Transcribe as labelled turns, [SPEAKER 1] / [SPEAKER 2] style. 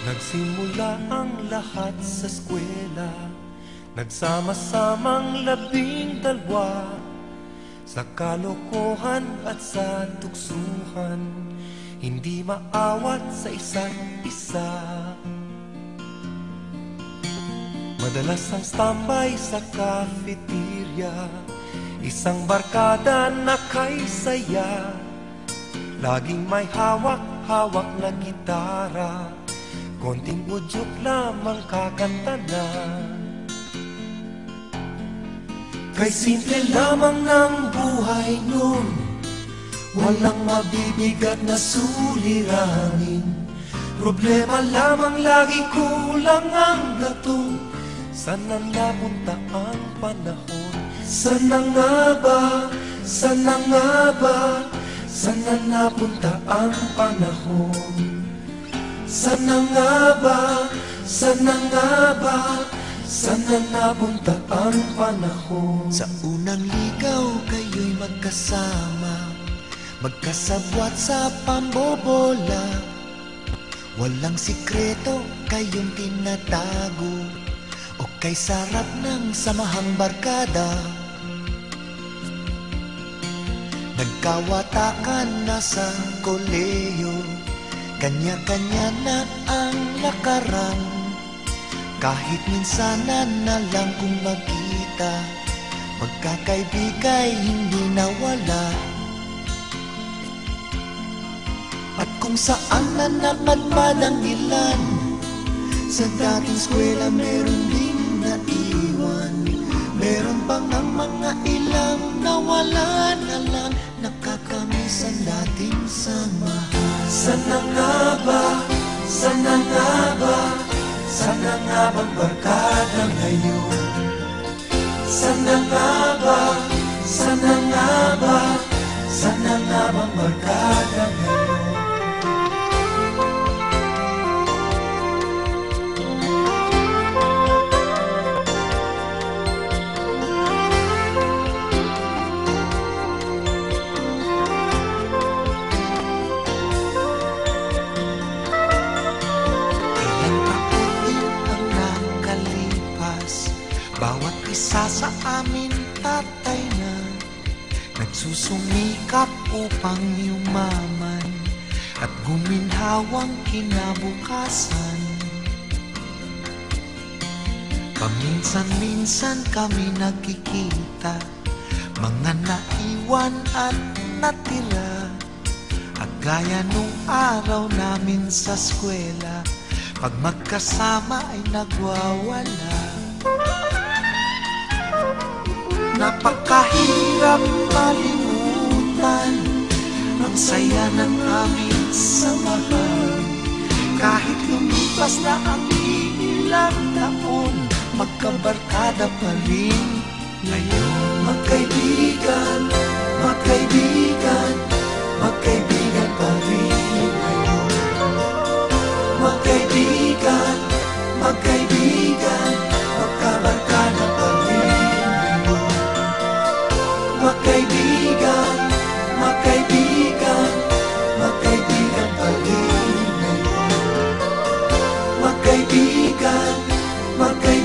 [SPEAKER 1] Nagsimula ang lahat sa eskwela, nagsama-samang 12 sa kalokohan at sa tuksuhan, hindi maawat sa isa't isa. Madalas ang standby sa cafeteria, isang barkada na kay saya, laging may hawak-hawak na gitara, konting udyok lamang kakanta na. Kay simple lamang ng buhay nun, walang mabibigat na suliranin. Problema lamang lagi, kulang ang gatong. Saan na napunta ang panahon? Saan na nga ba? Saan na nga ba? Saan na napunta ang panahon? Saan na nga ba? Saan na nga ba? Saan na napunta ang panahon?
[SPEAKER 2] Sa unang ligaw kayo'y magkasama, magkasabwat sa pambobola. Walang sikreto kayong tinatago, o kay sarap ng samahang barkada. Nagkawatakan na sa kolehiyo, kanya-kanya na ang lakaran. Kahit minsanan na lang kung magkita, magkakaibigay hindi nawala. At kung saan na napadpad ang ilan, sa dating eskwela meron ding naiwan. Meron pang ang mga ilang nawala na lang, nakakamiss ang dating samahan.
[SPEAKER 1] Saan na nga ba? Saan na nga ba? Saan na nga bang barkada ngayon? Saan na nga ba? Saan na nga ba? Saan na nga bang barkada ngayon?
[SPEAKER 2] Bawat isa sa amin tatay na, nagsusumikap upang yumaman at guminhawang kinabukasan. Paminsan-minsan kami nagkikita, mga naiwan at natira, at gaya nung araw namin sa eskwela, pag magkasama ay nagwawala. Napakahirap malimutan ang saya ng aming samahan. Kahit lumipas na ang ilang taon, magkabarkada pa rin ngayon.
[SPEAKER 1] Magkaibigan, magkaibigan, magkaibigan pa rin ngayon. Magkaibigan, magkaibigan, magkabarkada pa rin. Magkaibigan, magkaibigan, magkaibigan pa rin ngayon. Magkaibigan, magkaibigan,